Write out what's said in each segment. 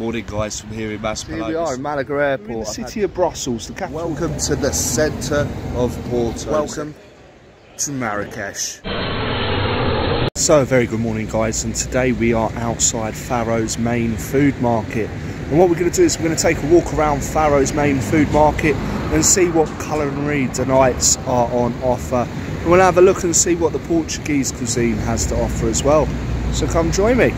Morning guys from here in Malaga. Here we are in Malaga Airport. We're in the city of Brussels, the capital. Welcome to the centre of Porto. Welcome to Marrakesh. So, a very good morning guys, and today we are outside Faro's main food market. And what we're going to do is we're going to take a walk around Faro's main food market and see what culinary delights are on offer. And we'll have a look and see what the Portuguese cuisine has to offer as well. So come join me.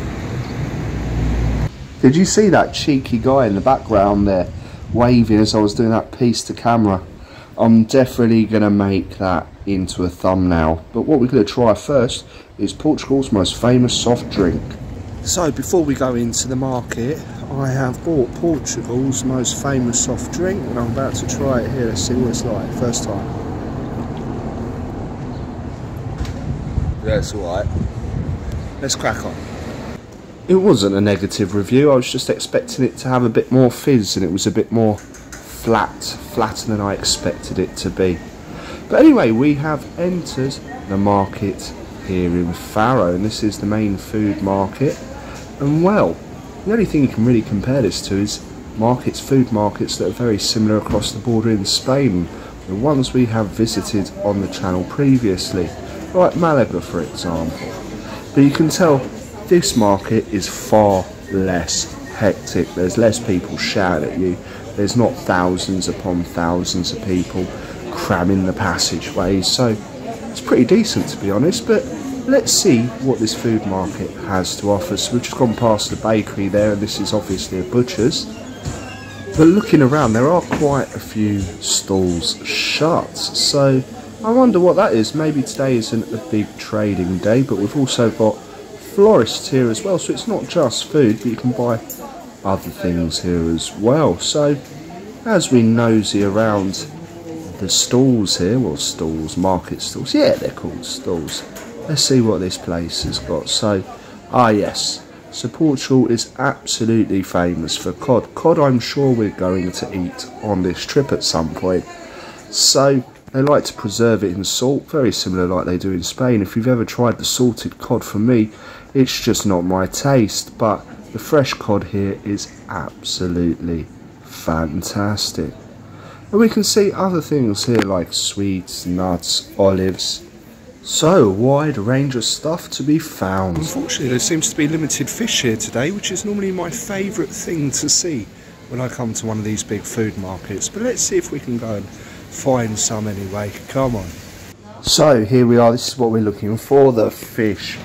Did you see that cheeky guy in the background there waving as I was doing that piece to camera? I'm definitely going to make that into a thumbnail. But what we're going to try first is Portugal's most famous soft drink. So before we go into the market, I have bought Portugal's most famous soft drink and I'm about to try it here. Let's see what it's like, first time. Yeah, it's alright. Let's crack on. It wasn't a negative review, I was just expecting it to have a bit more fizz and it was a bit more flatter than I expected it to be. But anyway, we have entered the market here in Faro, and this is the main food market. And well, the only thing you can really compare this to is food markets that are very similar across the border in Spain, the ones we have visited on the channel previously, like Malaga for example. But you can tell this market is far less hectic. There's less people shouting at you. There's not thousands upon thousands of people cramming the passageways. So it's pretty decent to be honest. But let's see what this food market has to offer. So we've just gone past the bakery there, and this is obviously a butcher's. But looking around, there are quite a few stalls shut. So I wonder what that is. Maybe today isn't a big trading day, but we've also got florists here as well, so it's not just food, but you can buy other things here as well. So as we nosy around the stalls here, well, stalls, market stalls, yeah, they're called stalls. Let's see what this place has got. So yes, so Portugal is absolutely famous for cod. I'm sure we're going to eat on this trip at some point. So they like to preserve it in salt, very similar like they do in Spain. If you've ever tried the salted cod, for me, it's just not my taste. But the fresh cod here is absolutely fantastic. And we can see other things here like sweets, nuts, olives. So, a wide range of stuff to be found. Unfortunately, there seems to be limited fish here today, which is normally my favourite thing to see when I come to one of these big food markets. But let's see if we can go and find some anyway. Come on. So here we are, this is what we're looking for, the fish.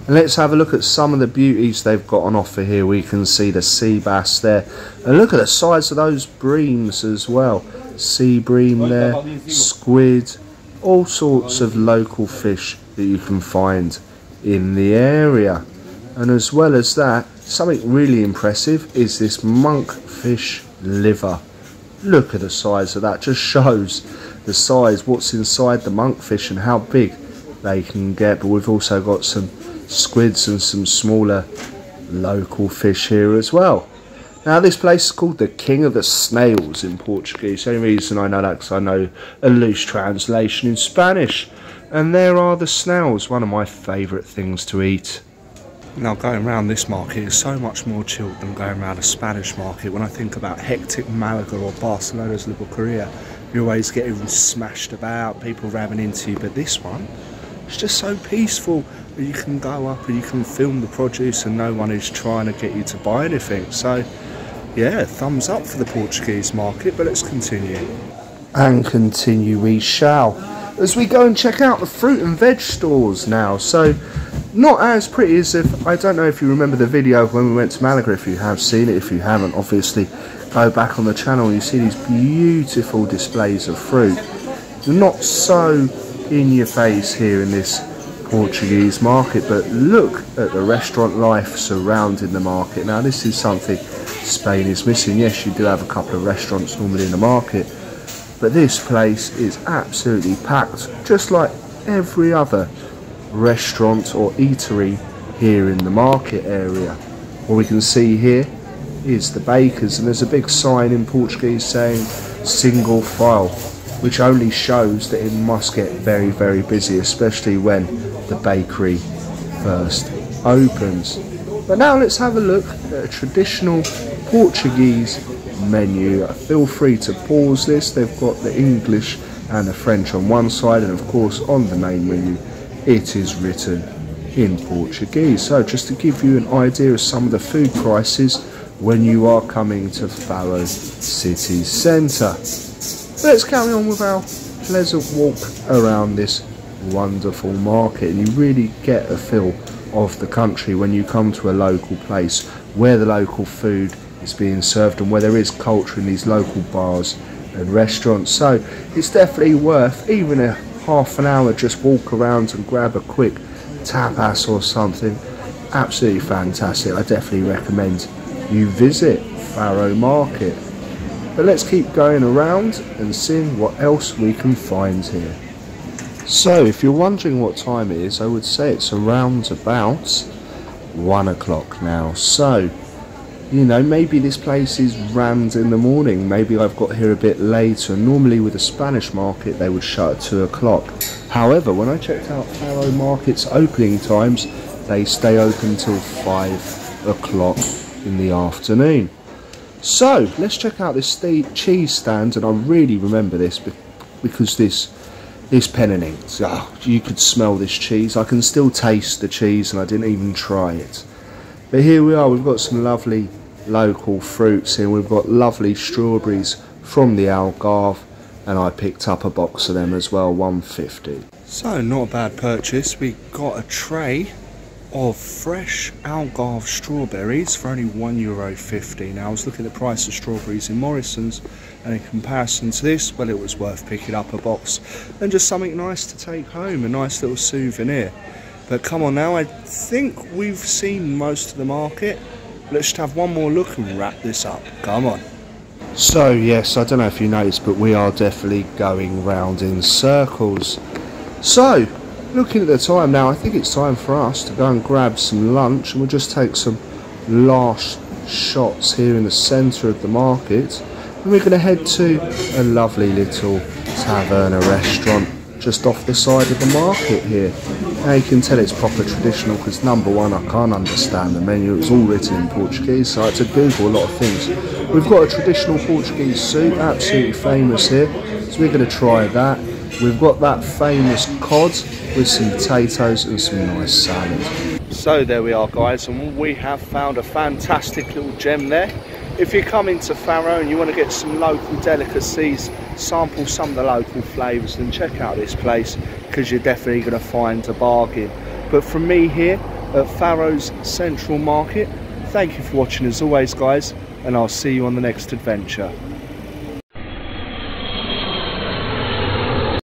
And let's have a look at some of the beauties they've got on offer here. We can see the sea bass there, and look at the size of those breams as well. Sea bream there, squid, all sorts of local fish that you can find in the area. And as well as that, something really impressive is this monkfish liver. Look at the size of that, just shows the size, what's inside the monkfish and how big they can get. But we've also got some squids and some smaller local fish here as well. Now this place is called the King of the Snails in Portuguese. The only reason I know that because I know a loose translation in Spanish. And there are the snails, one of my favourite things to eat. Now going around this market is so much more chilled than going around a Spanish market. When I think about hectic Malaga or Barcelona's Little Korea, you're always getting smashed about, people ramming into you. But this one, it's just so peaceful that you can go up and you can film the produce and no one is trying to get you to buy anything. So yeah, thumbs up for the Portuguese market, but let's continue. And continue we shall, as we go and check out the fruit and veg stores now. So not as pretty as if, I don't know if you remember the video when we went to Malaga. If you have seen it, if you haven't, obviously go back on the channel and you see these beautiful displays of fruit. Not so in your face here in this Portuguese market, but look at the restaurant life surrounding the market. Now this is something Spain is missing. Yes, you do have a couple of restaurants normally in the market, but this place is absolutely packed, just like every other restaurant or eatery here in the market area. What we can see here is the bakers, and there's a big sign in Portuguese saying single file, which only shows that it must get very, very busy, especially when the bakery first opens. But now let's have a look at a traditional Portuguese menu. Feel free to pause this. They've got the English and the French on one side, and of course on the main menu it is written in Portuguese. So just to give you an idea of some of the food prices when you are coming to Faro city centre. Let's carry on with our pleasant walk around this wonderful market, and you really get a feel of the country when you come to a local place where the local food is being served and where there is culture in these local bars and restaurants. So it's definitely worth even a half an hour just walk around and grab a quick tapas or something. Absolutely fantastic. I definitely recommend you visit Faro Market. But let's keep going around and seeing what else we can find here. So if you're wondering what time it is, I would say it's around about 1 o'clock now. So, you know, maybe this place is rammed in the morning. Maybe I've got here a bit later. Normally with a Spanish market they would shut at 2 o'clock. However, when I checked out Faro Market's opening times, they stay open till 5 o'clock in the afternoon. So let's check out this cheese stand, and I really remember this because this pen and ink, you could smell this cheese. I can still taste the cheese and I didn't even try it. But here we are, we've got some lovely local fruits here. We've got lovely strawberries from the Algarve, and I picked up a box of them as well, $1.50. So not a bad purchase. We got a tray of fresh Algarve strawberries for only €1.50. Now I was looking at the price of strawberries in Morrison's, and in comparison to this, well, it was worth picking up a box and just something nice to take home, a nice little souvenir. But come on now, I think we've seen most of the market. Let's just have one more look and wrap this up. Come on. So yes, I don't know if you noticed, but we are definitely going round in circles. So looking at the time now, I think it's time for us to go and grab some lunch, and we'll just take some last shots here in the centre of the market, and we're going to head to a lovely little taverna restaurant just off the side of the market here. Now you can tell it's proper traditional because number one, I can't understand the menu. It's all written in Portuguese, so I had to Google a lot of things. We've got a traditional Portuguese soup, absolutely famous here, so we're going to try that. We've got that famous cod with some potatoes and some nice salad. So there we are, guys, and we have found a fantastic little gem there. If you're coming to Faro and you want to get some local delicacies, sample some of the local flavours, then check out this place because you're definitely going to find a bargain. But from me here at Faro's Central Market, thank you for watching as always, guys, and I'll see you on the next adventure.